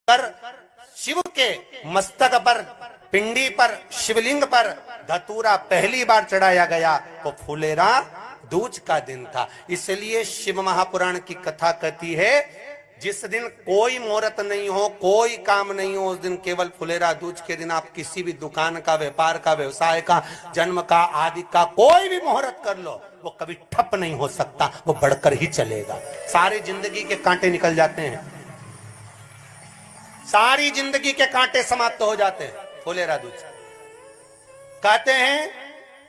शंकर शिव के मस्तक पर, पिंडी पर, शिवलिंग पर धतूरा पहली बार चढ़ाया गया तो फुलेरा दूज का दिन था। इसलिए शिव महापुराण की कथा कहती है जिस दिन कोई मुहूर्त नहीं हो, कोई काम नहीं हो, उस दिन केवल फुलेरा दूज के दिन आप किसी भी दुकान का, व्यापार का, व्यवसाय का, जन्म का, आदि का कोई भी मुहूर्त कर लो, वो कभी ठप नहीं हो सकता, वो बढ़कर ही चलेगा। सारी जिंदगी के कांटे निकल जाते हैं, सारी जिंदगी के कांटे समाप्त हो जाते हैं फुलेरा दूज। कहते हैं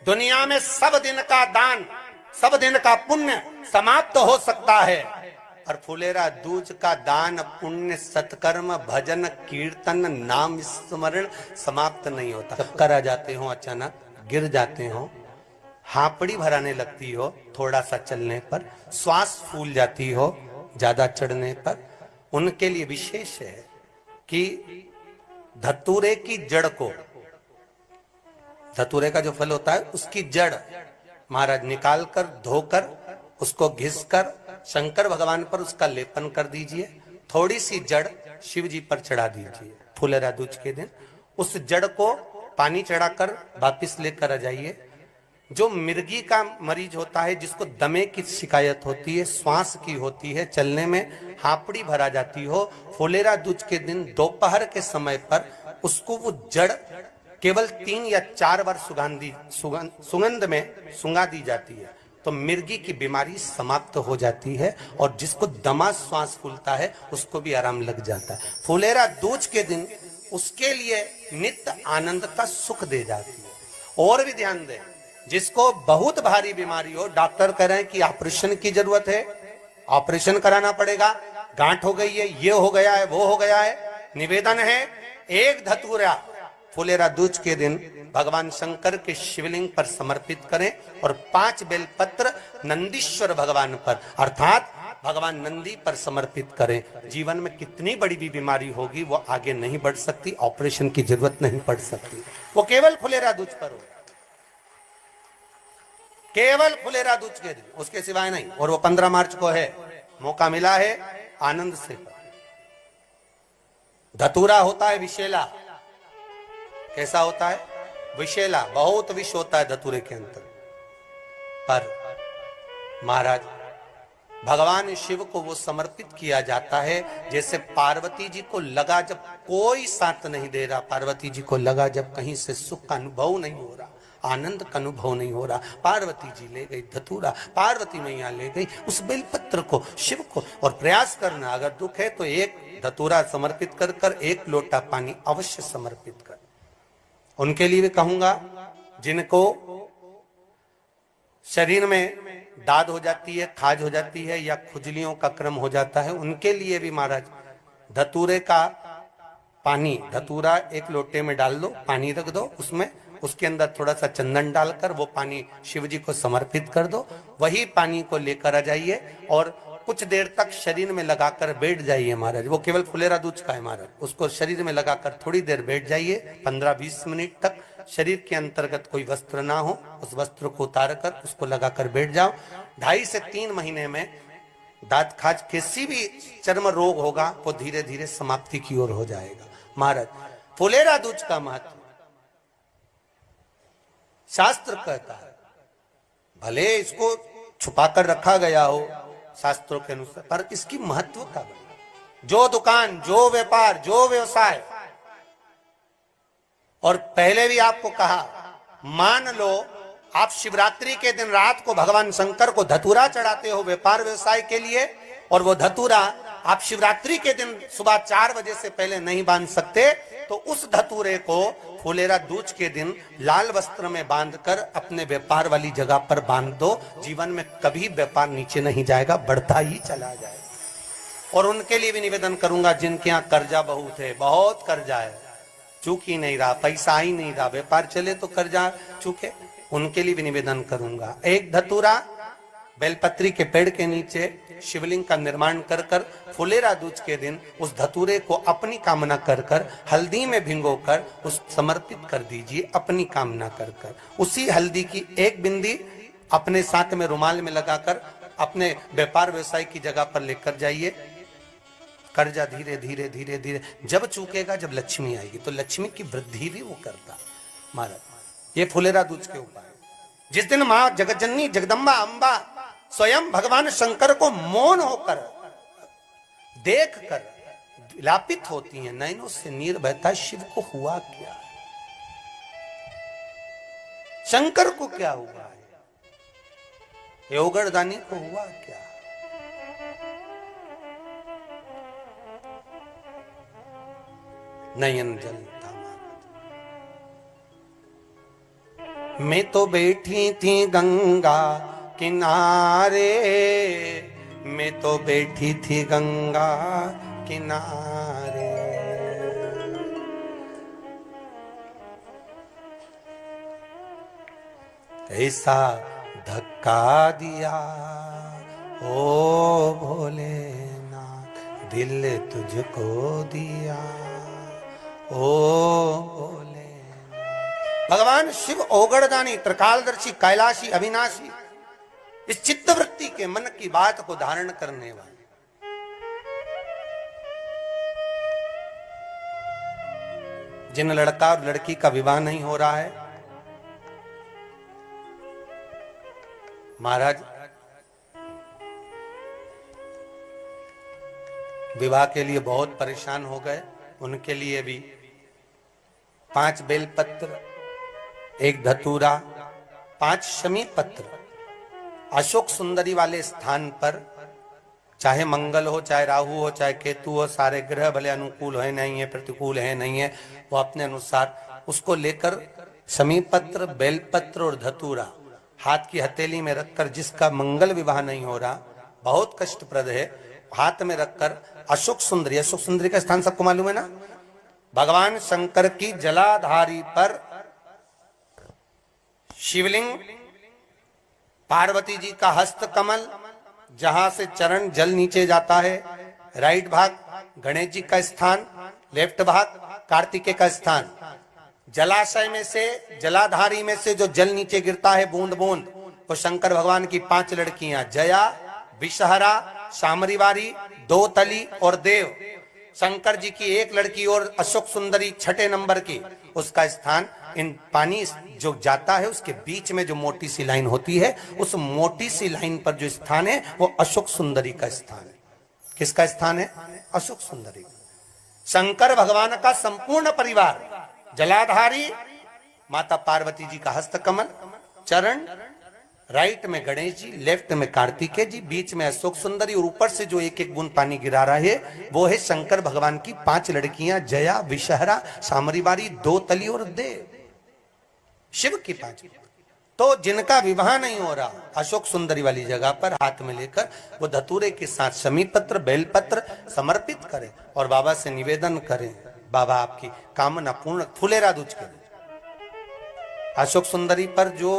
दुनिया में सब दिन का दान, सब दिन का पुण्य समाप्त हो सकता है, और फुलेरा दूज का दान, पुण्य, सत्कर्म, भजन, कीर्तन, नाम स्मरण समाप्त नहीं होता। चक्कर आ जाते हो, अचानक गिर जाते हो, हापड़ी भराने लगती हो थोड़ा सा चलने पर, श्वास फूल जाती हो ज्यादा चढ़ने पर, उनके लिए विशेष है कि धतूरे की जड़ को, धतूरे का जो फल होता है उसकी जड़ महाराज निकाल कर, धोकर, उसको घिसकर शंकर भगवान पर उसका लेपन कर दीजिए। थोड़ी सी जड़ शिव जी पर चढ़ा दीजिए फुलेरा दूज के दिन। उस जड़ को पानी चढ़ाकर वापिस लेकर आ जाइए। जो मिर्गी का मरीज होता है, जिसको दमे की शिकायत होती है, श्वास की होती है, चलने में हापड़ी भरा जाती हो, फुलेरा दूज के दिन दोपहर के समय पर उसको वो जड़ केवल 3 या 4 बार सुगंध में सुंगा दी जाती है तो मिर्गी की बीमारी समाप्त हो जाती है, और जिसको दमा श्वास फूलता है उसको भी आराम लग जाता है। फुलेरा दूज के दिन उसके लिए नित्य आनंद का सुख दे जाती है। और भी ध्यान दें, जिसको बहुत भारी बीमारी हो, डॉक्टर कह रहे हैं कि ऑपरेशन की जरूरत है, ऑपरेशन कराना पड़ेगा, गांठ हो गई है, ये हो गया है, वो हो गया है, निवेदन है एक धतूरा फुलेरा दूज के दिन भगवान शंकर के शिवलिंग पर समर्पित करें, और 5 बेलपत्र नंदीश्वर भगवान पर अर्थात भगवान नंदी पर समर्पित करें। जीवन में कितनी बड़ी भी बीमारी होगी वो आगे नहीं बढ़ सकती, ऑपरेशन की जरूरत नहीं पड़ सकती, वो केवल फुलेरा दूज पर हो, केवल फुलेरा दूज के दिन, उसके सिवाय नहीं। और वो 15 मार्च को है, मौका मिला है, आनंद से। धतूरा होता है विषैला। कैसा होता है? विषैला, बहुत विष होता है धतूरे के अंदर। पर महाराज भगवान शिव को वो समर्पित किया जाता है जैसे पार्वती जी को लगा जब कोई साथ नहीं दे रहा, पार्वती जी को लगा जब कहीं से सुख का अनुभव नहीं हो रहा, आनंद का अनुभव नहीं हो रहा, पार्वती जी ले गई धतूरा, पार्वती मैया ले गई उस बेलपत्र को शिव को। और प्रयास करना, अगर दुख है तो एक धतूरा समर्पित कर कर 1 लोटा पानी अवश्य समर्पित कर। उनके लिए भी कहूंगा जिनको शरीर में दाद हो जाती है, खाज हो जाती है, या खुजलियों का क्रम हो जाता है, उनके लिए भी महाराज धतूरे का पानी, धतूरा 1 लोटे में डाल दो, पानी रख दो उसमें, उसके अंदर थोड़ा सा चंदन डालकर वो पानी शिव जी को समर्पित कर दो। वही पानी को लेकर आ जाइए और कुछ देर तक शरीर में लगाकर बैठ जाइए महाराज। वो केवल फुलेरा दूज का है महाराज, उसको शरीर में लगाकर थोड़ी देर बैठ जाइए, 15-20 मिनट तक। शरीर के अंतर्गत कोई वस्त्र ना हो, उस वस्त्र को उतार कर उसको लगाकर बैठ जाओ। 2.5 से 3 महीने में दांत खाज, किसी भी चर्म रोग होगा वो धीरे धीरे समाप्ति की ओर हो जाएगा। महाराज फुलेरा दूज का महत्व शास्त्र कहता है, भले इसको छुपाकर रखा गया हो शास्त्रों के अनुसार, पर इसकी महत्व का जो दुकान, जो व्यापार, जो व्यवसाय, और पहले भी आपको कहा, मान लो आप शिवरात्रि के दिन रात को भगवान शंकर को धतूरा चढ़ाते हो व्यापार व्यवसाय के लिए, और वो धतूरा आप शिवरात्रि के दिन सुबह 4 बजे से पहले नहीं बांध सकते, तो उस धतूरे को फुलेरा दूज के दिन लाल वस्त्र में बांधकर अपने व्यापार वाली जगह पर बांध दो। जीवन में कभी व्यापार नीचे नहीं जाएगा, बढ़ता ही चला जाएगा। और उनके लिए भी निवेदन करूंगा जिनके यहाँ कर्जा बहुत है, बहुत कर्जा है, चूक ही नहीं रहा, पैसा ही नहीं रहा, व्यापार चले तो कर्जा चूके, उनके लिए भी निवेदन करूंगा। एक धतूरा बेलपत्री के पेड़ के नीचे शिवलिंग का निर्माण कर कर फुलेरा दूज के दिन उस धतूरे को अपनी कामना कर कर हल्दी में भिगोकर उस समर्पित कर दीजिए, अपनी कामना कर कर। उसी हल्दी की 1 बिंदी अपने साथ में रुमाल में लगाकर अपने व्यापार व्यवसाय की जगह पर लेकर जाइए। कर्जा धीरे धीरे धीरे धीरे जब चूकेगा, जब लक्ष्मी आएगी, तो लक्ष्मी की वृद्धि भी वो करता महाराज। ये फुलेरा दूज के उपाय। जिस दिन मां जगतजननी जगदम्बा अंबा स्वयं भगवान शंकर को मौन होकर देख कर विलापित होती हैं, नैनों से नीर बहता, शिव को हुआ क्या, शंकर को क्या हुआ है, योगरदानी को हुआ क्या। नयन जलता मैं तो बैठी थी गंगा किनारे, मैं तो बैठी थी गंगा किनारे, ऐसा धक्का दिया ओ भोलेनाथ, दिल तुझको दिया ओ भोले। भगवान शिव ओगड़दानी, त्रिकालदर्शी, कैलाशी, अविनाशी, इस चित्तवृत्ति के मन की बात को धारण करने वाले, जिन लड़का और लड़की का विवाह नहीं हो रहा है, महाराज विवाह के लिए बहुत परेशान हो गए, उनके लिए भी 5 बेलपत्र, 1 धतूरा, 5 शमी पत्र अशोक सुंदरी वाले स्थान पर, चाहे मंगल हो, चाहे राहु हो, चाहे केतु हो, सारे ग्रह भले अनुकूल है नहीं है, प्रतिकूल है नहीं है, वो अपने अनुसार उसको लेकर शमी पत्र, बेलपत्र और धतूरा हाथ की हथेली में रखकर, जिसका मंगल विवाह नहीं हो रहा, बहुत कष्टप्रद है, हाथ में रखकर अशोक सुंदरी, अशोक सुंदरी का स्थान सबको मालूम है ना, भगवान शंकर की जलाधारी पर शिवलिंग, पार्वती जी का हस्त कमल, जहां से चरण जल नीचे जाता है, राइट भाग गणेश जी का स्थान, लेफ्ट भाग कार्तिकेय का स्थान, जलाशय में से, जलाधारी में से जो जल नीचे गिरता है बूंद बूंद, वो शंकर भगवान की 5 लड़कियां, जया, विषहरा, शामरीवारी, दो तली और देव, शंकर जी की 1 लड़की और अशोक सुंदरी 6 नंबर की, उसका स्थान, इन पानी जो जाता है उसके बीच में जो मोटी सी लाइन होती है, उस मोटी सी लाइन पर जो स्थान है वो अशोक सुंदरी का स्थान है। किसका स्थान है? अशोक सुंदरी। शंकर भगवान का संपूर्ण परिवार, जलाधारी माता पार्वती जी का हस्तकमल, चरण, राइट में गणेश जी, लेफ्ट में कार्तिकेय जी, बीच में अशोक सुंदरी, और ऊपर से जो 1-1 बूंद पानी गिरा रहा है वो है शंकर भगवान की 5 लड़कियां, जया, विषहरा, सामरीवारी, दो तली और देव, शिव की 5। तो जिनका विवाह नहीं हो रहा, अशोक सुंदरी वाली जगह पर हाथ में लेकर वो धतूरे के साथ शमी पत्र, बेलपत्र समर्पित करें और बाबा से निवेदन करें, बाबा आपकी कामना पूर्ण। फुलेरा दूज के अशोक सुंदरी पर जो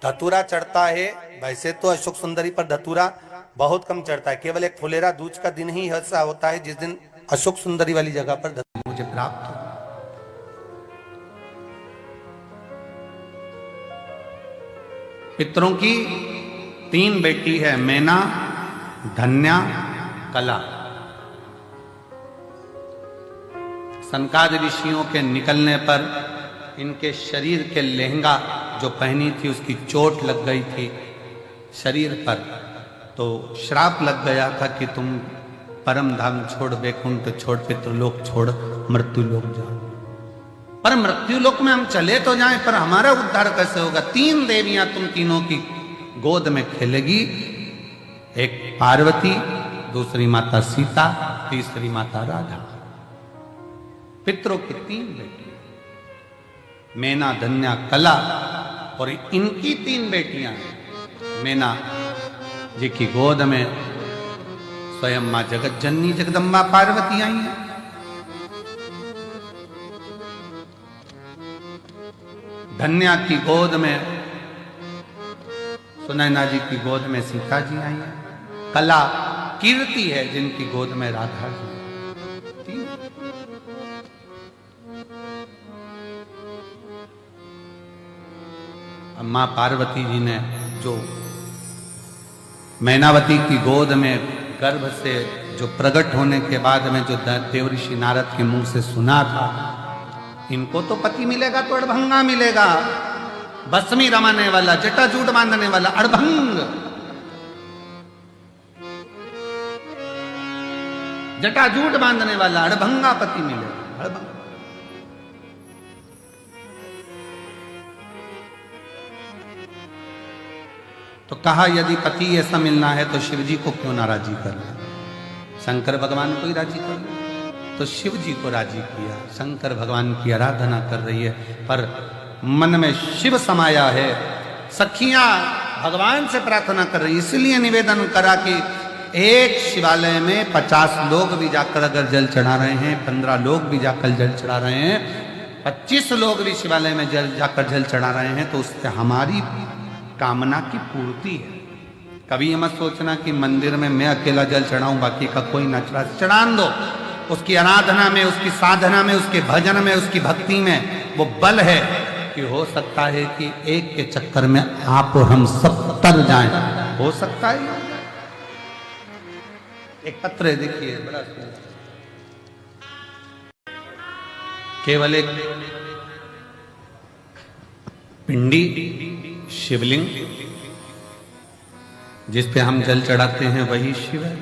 धतूरा चढ़ता है, वैसे तो अशोक सुंदरी पर धतूरा बहुत कम चढ़ता है, केवल एक फुलेरा दूज का दिन ही ऐसा होता है जिस दिन अशोक सुंदरी वाली जगह पर धतूरा मुझे प्राप्त हो। पितरों की 3 बेटी है, मैना, धन्या, कला। सनकादि ऋषियों के निकलने पर इनके शरीर के लहंगा जो पहनी थी उसकी चोट लग गई थी शरीर पर, तो श्राप लग गया था कि तुम परम धाम छोड़, वैकुंठ छोड़, पितृलोक छोड़, मृत्यु लोक जाओ। पर मृत्यु लोक में हम चले तो जाएं, पर हमारा उद्धार कैसे होगा? 3 देवियां तुम तीनों की गोद में खेलेगी, एक पार्वती, दूसरी माता सीता, तीसरी माता राधा। पितरों की 3 बेटी, मैना, धन्या, कला, और इनकी 3 बेटियां हैं। मैना जी की गोद में स्वयं मां जगत जननी जगदम्बा पार्वती आई हैं। धन्या की गोद में सुनैना जी की गोद में सीता जी आई हैं। कला कीर्ति है जिनकी गोद में राधा जी। मां पार्वती जी ने जो मैनावती की गोद में गर्भ से जो प्रकट होने के बाद में जो देवऋषि नारद के मुंह से सुना था, इनको तो पति मिलेगा तो अड़भंगा मिलेगा, भस्मी रमाने वाला, जटाजूट बांधने वाला अड़भंग, जटाजूट बांधने वाला अड़भंगा पति मिलेगा, अड़भंगा। तो कहा यदि पति ऐसा मिलना है तो शिव जी को क्यों नाराजी कर ले, शंकर भगवान को ही राजी कर ले। तो शिव जी को राजी किया, शंकर भगवान की आराधना कर रही है, पर मन में शिव समाया है। सखियां भगवान से प्रार्थना कर रही, इसलिए निवेदन करा कि एक शिवालय में 50 लोग भी जाकर अगर जल चढ़ा रहे हैं, 15 लोग भी जाकर जल चढ़ा रहे हैं, 25 लोग भी शिवालय में जाकर जल चढ़ा रहे हैं, तो उससे हमारी कामना की पूर्ति है। कभी ये मत सोचना कि मंदिर में मैं अकेला जल चढ़ाऊं, बाकी का कोई न चढ़ा, चढ़ान दो। उसकी आराधना में, उसकी साधना में, उसके भजन में, उसकी भक्ति में वो बल है कि हो सकता है कि एक के चक्कर में आप और हम सब तर जाएं, हो सकता है। एक पत्र है, देखिए बड़ा केवल एक पिंडी शिवलिंग जिस पे हम जल चढ़ाते हैं वही शिव है,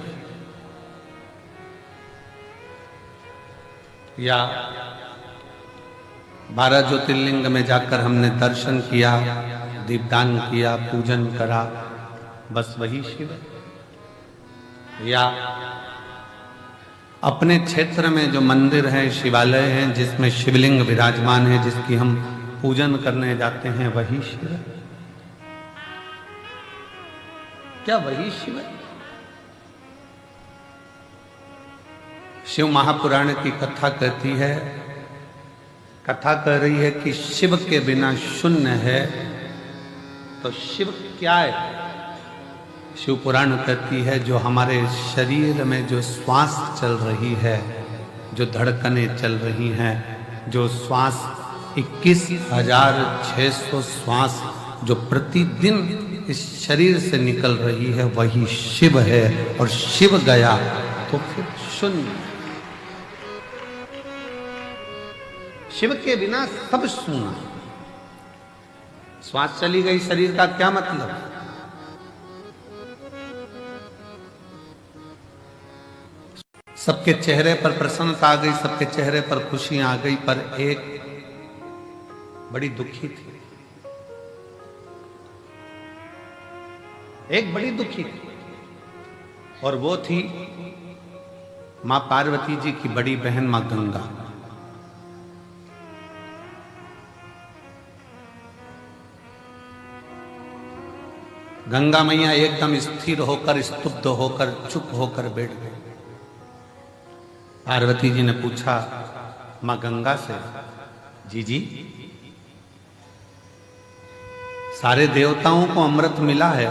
या 12 ज्योतिर्लिंग में जाकर हमने दर्शन किया, दीपदान किया, पूजन करा, बस वही शिव है। या अपने क्षेत्र में जो मंदिर है, शिवालय है, जिसमें शिवलिंग विराजमान है, जिसकी हम पूजन करने जाते हैं, वही शिव है। क्या वही शिव है? शिव महापुराण की कथा कहती है, कथा कह रही है कि शिव के बिना शून्य है, तो शिव क्या है? शिव पुराण कहती है जो हमारे शरीर में जो श्वास चल रही है, जो धड़कनें चल रही हैं, जो श्वास 21,600 श्वास जो प्रतिदिन इस शरीर से निकल रही है, वही शिव है। और शिव गया तो फिर शून्य। शिव के बिना सब शून्य। श्वास चली गई शरीर का क्या मतलब? सबके चेहरे पर प्रसन्नता आ गई, सबके चेहरे पर खुशी आ गई, पर एक बड़ी दुखी थी, एक बड़ी दुखी थी, और वो थी मां पार्वती जी की बड़ी बहन मां गंगा। गंगा मैया एकदम स्थिर होकर, स्तब्ध होकर, चुप होकर बैठ गई। पार्वती जी ने पूछा मां गंगा से, जी सारे देवताओं को अमृत मिला है,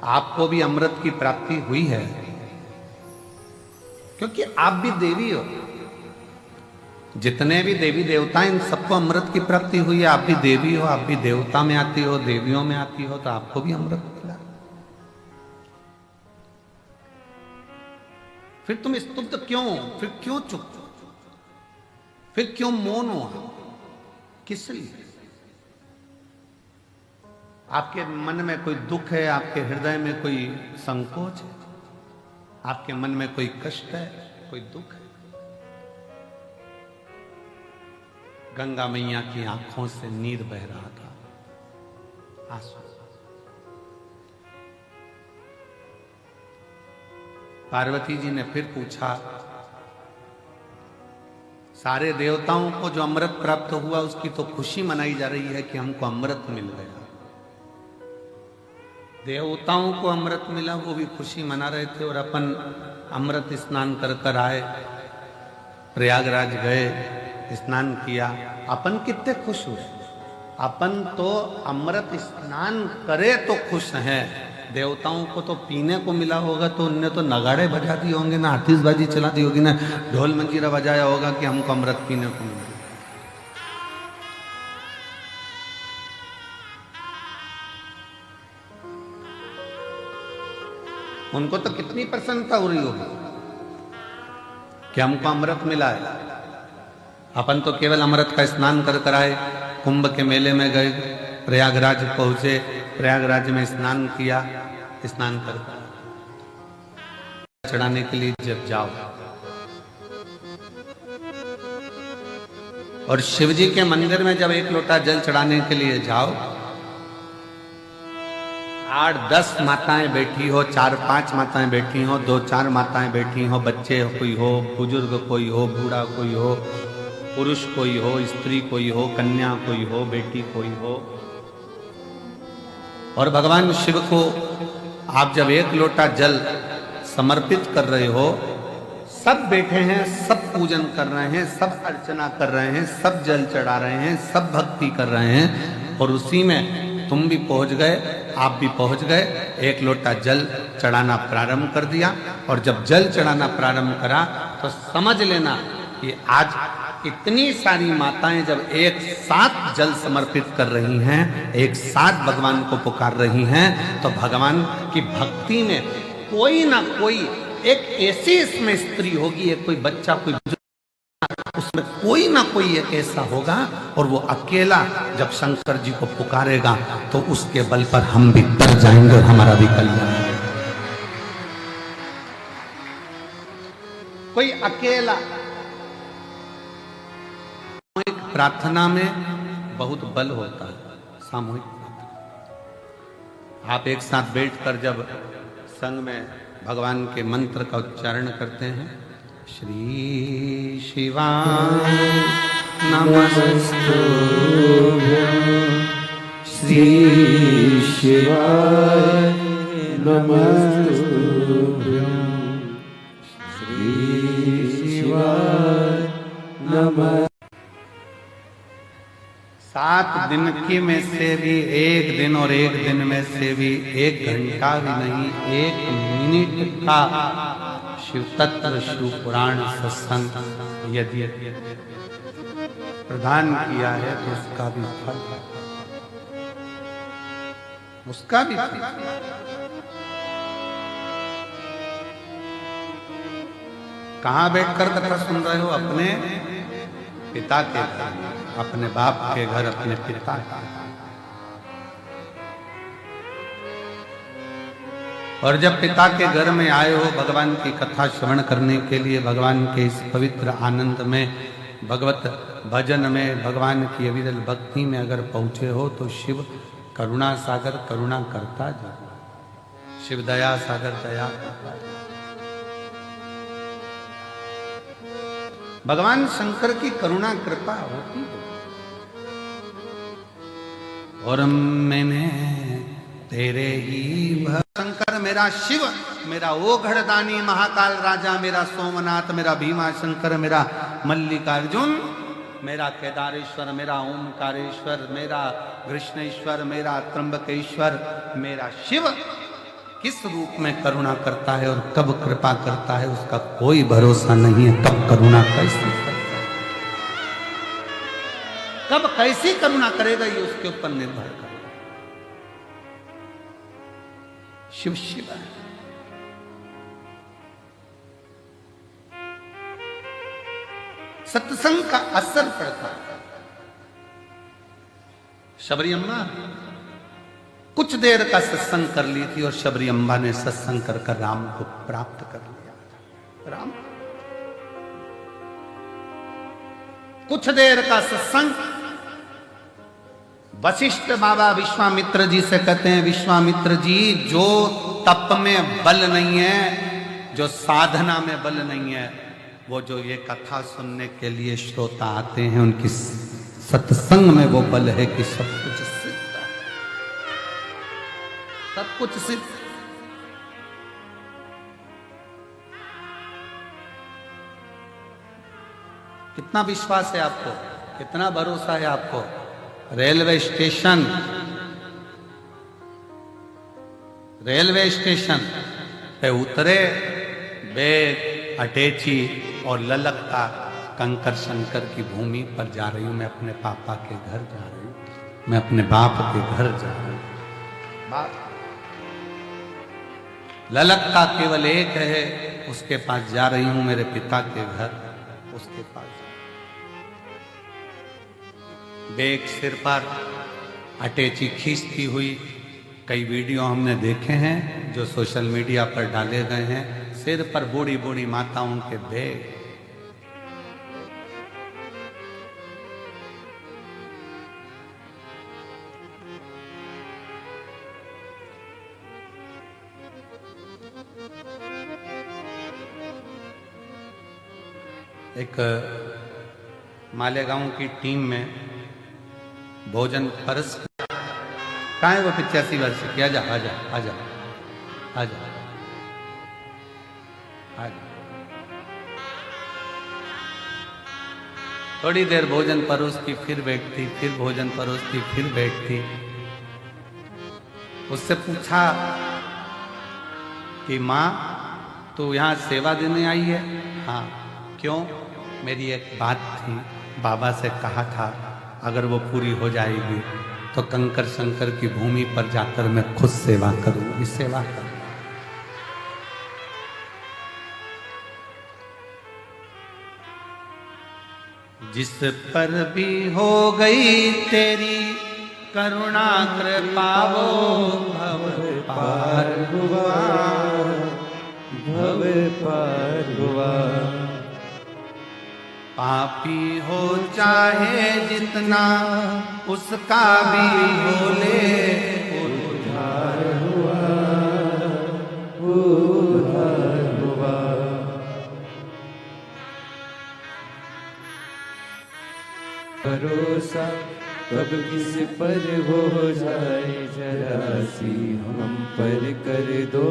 आपको भी अमृत की प्राप्ति हुई है, क्योंकि आप भी देवी हो। जितने भी देवी देवता इन सबको अमृत की प्राप्ति हुई है, आप भी देवी हो, आप भी देवता में आती हो, देवियों में आती हो, तो आपको भी अमृत मिला। फिर तुम स्तुब्ध क्यों? फिर क्यों चुप? फिर क्यों मौन हो? किस लिए? आपके मन में कोई दुख है, आपके हृदय में कोई संकोच है, आपके मन में कोई कष्ट है, कोई दुख है? गंगा मैया की आंखों से नीर बह रहा था, आंसू। पार्वती जी ने फिर पूछा, सारे देवताओं को जो अमृत प्राप्त हुआ उसकी तो खुशी मनाई जा रही है कि हमको अमृत मिल गया। देवताओं को अमृत मिला, वो भी खुशी मना रहे थे, और अपन अमृत स्नान कर कर आए, प्रयागराज गए, स्नान किया, अपन कितने खुश हुए। अपन तो अमृत स्नान करे तो खुश हैं, देवताओं को तो पीने को मिला होगा तो उनने तो नगाड़े बजा दिए होंगे, ना आतिशबाजी चला दी होगी, ना ढोल मंजीरा बजाया होगा कि हमको अमृत पीने को मिला। उनको तो कितनी प्रसन्नता हो रही होगी कि हमको अमृत मिला है। अपन तो केवल अमृत का स्नान कर कर आए, कुंभ के मेले में गए, प्रयागराज पहुंचे, प्रयागराज में स्नान किया, स्नान कर चढ़ाने के लिए जब जाओ और शिव जी के मंदिर में जब एक लोटा जल चढ़ाने के लिए जाओ, 8-10 माताएं बैठी हो, 4-5 माताएं बैठी हो, 2-4 माताएं बैठी हो, बच्चे कोई हो, बुजुर्ग कोई हो, बूढ़ा कोई हो, पुरुष कोई हो, स्त्री कोई हो, कन्या कोई हो, बेटी कोई हो, और भगवान शिव को आप जब एक लोटा जल समर्पित कर रहे हो, सब बैठे हैं, सब पूजन कर रहे हैं, सब अर्चना कर रहे हैं, सब जल चढ़ा रहे हैं, सब भक्ति कर रहे हैं, और उसी में तुम भी पहुंच गए, आप भी पहुंच गए, एक लोटा जल चढ़ाना प्रारंभ कर दिया। और जब जल चढ़ाना प्रारंभ करा तो समझ लेना कि आज इतनी सारी माताएं जब एक साथ जल समर्पित कर रही हैं, एक साथ भगवान को पुकार रही हैं, तो भगवान की भक्ति में कोई ना कोई एक ऐसी इसमें स्त्री होगी, एक कोई बच्चा, कोई उसमें कोई ना कोई एक ऐसा होगा, और वो अकेला जब शंकर जी को पुकारेगा तो उसके बल पर हम भी तर जाएंगे और हमारा भी कल्याण होगा। कोई अकेला। सामूहिक प्रार्थना में बहुत बल होता है। सामूहिक प्रार्थना, आप एक साथ बैठकर जब संग में भगवान के मंत्र का उच्चारण करते हैं, श्री शिवाय नमस्तुभ्यं, श्री शिवाय नमस्तुभ्यं, श्री शिवाय नमः। 7 दिन की में से भी एक दिन, और एक दिन में से भी 1 घंटा भी नहीं, 1 मिनट का शिव तत्व शिव पुराण सत्संग यदि प्रदान किया है तो उसका भी फल, उसका भी फल। कहां बैठकर कथा सुन रहे हो? अपने पिता के घर, अपने बाप के घर, अपने पिता के। और जब पिता के घर में आए हो भगवान की कथा श्रवण करने के लिए, भगवान के इस पवित्र आनंद में, भगवत भजन में, भगवान की अविरल भक्ति में अगर पहुंचे हो तो शिव करुणा सागर करुणा करता जा, शिव दया सागर दया करता जा। भगवान शंकर की करुणा कृपा होती है। और मैंने तेरे ही शंकर, मेरा शिव, मेरा वो घड़दानी महाकाल राजा, मेरा सोमनाथ, मेरा भीमा शंकर, मेरा मल्लिकार्जुन, मेरा केदारेश्वर, मेरा ओमकारेश्वर, मेरा कृष्णेश्वर, मेरा त्र्यंबकेश्वर, मेरा शिव किस रूप में करुणा करता है और कब कृपा करता है उसका कोई भरोसा नहीं है। कब करुणा कैसी करता है, कब कैसी करुणा करेगा, ये उसके ऊपर निर्भर करता है। शिव शिव है। सत्संग का असर पड़ता है। शबरी अम्मा कुछ देर का सत्संग कर ली थी और शबरी अम्बा ने सत्संग कर कर राम को प्राप्त कर लिया। राम कुछ देर का सत्संग, वशिष्ठ बाबा विश्वामित्र जी से कहते हैं, विश्वामित्र जी, जो तप में बल नहीं है, जो साधना में बल नहीं है, वो जो ये कथा सुनने के लिए श्रोता आते हैं, उनकी सत्संग में वो बल है कि सब कुछ सिद्ध है, सब कुछ सिद्ध। कितना विश्वास है आपको, कितना भरोसा है आपको? रेलवे स्टेशन पे उतरे, बैग, अटैची और ललकता कंकर शंकर की भूमि पर जा रही हूं, मैं अपने पापा के घर जा रही हूं, मैं अपने बाप के घर जा रही हूं। बाप ललक का केवल एक है, उसके पास जा रही हूं, मेरे पिता के घर, उसके पास। बेग सिर पर, अटैची खींचती हुई, कई वीडियो हमने देखे हैं जो सोशल मीडिया पर डाले गए हैं। सिर पर बूढ़ी बूढ़ी माताओं के बेग। एक मालेगांव की टीम में भोजन परस, कहाँ है वो 85 वर्ष की? आजा आजा आजा आजा आजा। थोड़ी देर भोजन परोसती, फिर बैठती, फिर भोजन परोसती, फिर बैठती। उससे पूछा कि माँ तू यहाँ सेवा देने आई है? हाँ। क्यों? मेरी एक बात थी, बाबा से कहा था अगर वो पूरी हो जाएगी तो कंकर शंकर की भूमि पर जाकर मैं खुद सेवा करूंगी, सेवा करूंगी। जिस पर भी हो गई तेरी करुणा कृपा वो भव पार हुआ, भव पार हुआ। पापी हो चाहे जितना उसका भी बोले उद्धार हुआ, उद्धार हुआ। भरोसा कब किस पर हो जाए, जरा सी हम पर कर दो,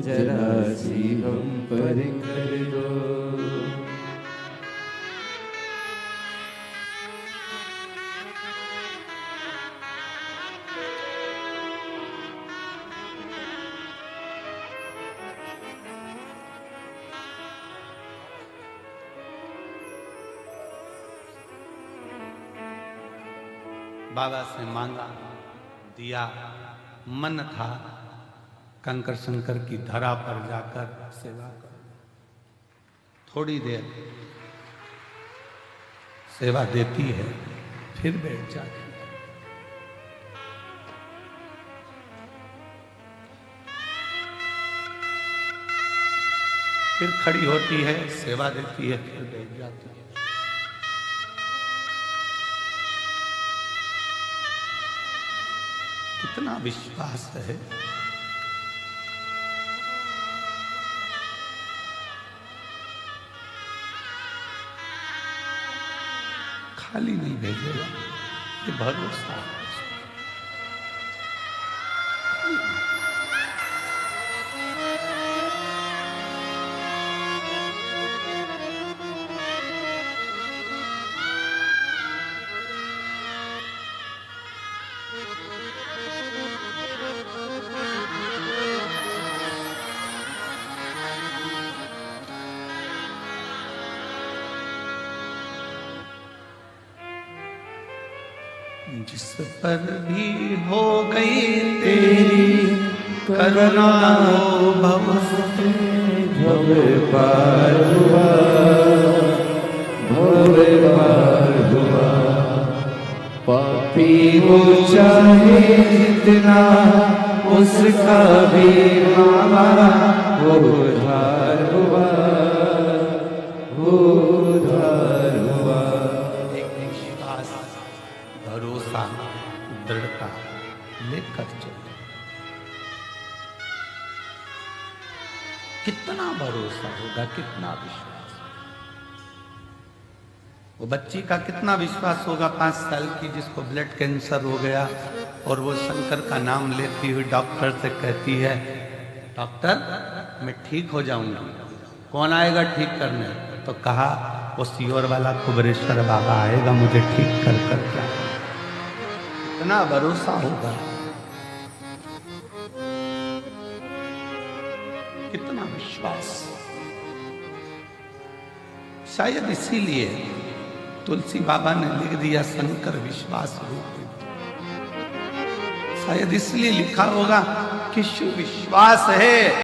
जरा सी हम पर कर दो। बाबा से मांगा, दिया। मन था कंकर शंकर की धरा पर जाकर सेवा कर। थोड़ी देर सेवा देती है, फिर बैठ जाती है। फिर खड़ी होती है, सेवा देती है, फिर बैठ जाती है। कितना विश्वास है। खाली नहीं भेजेगा, ये भरोसा है। जिस पर भी हो गई तेरी करुणा वो भव भव पार हुआ, भव पार हुआ। पापी हो चाहे जितना उसका भी मामा उद्धार हुआ, उद्धार हुआ। एक विश्वास, भरोसा, दृढ़ता लेकर चलो। कितना भरोसा होगा, कितना विश्वास। वो बच्ची का कितना विश्वास होगा 5 साल की, जिसको ब्लड कैंसर हो गया और वो शंकर का नाम लेती हुई डॉक्टर से कहती है, डॉक्टर मैं ठीक हो जाऊंगी। कौन आएगा ठीक करने? तो कहा वो सीहोर वाला कुबरेश्वर बाबा आएगा मुझे ठीक कर कर क्या। कितना भरोसा होगा, कितना विश्वास। शायद इसीलिए तुलसी बाबा ने लिख दिया शंकर विश्वास रूप। शायद इसलिए लिखा होगा कि शिव विश्वास है।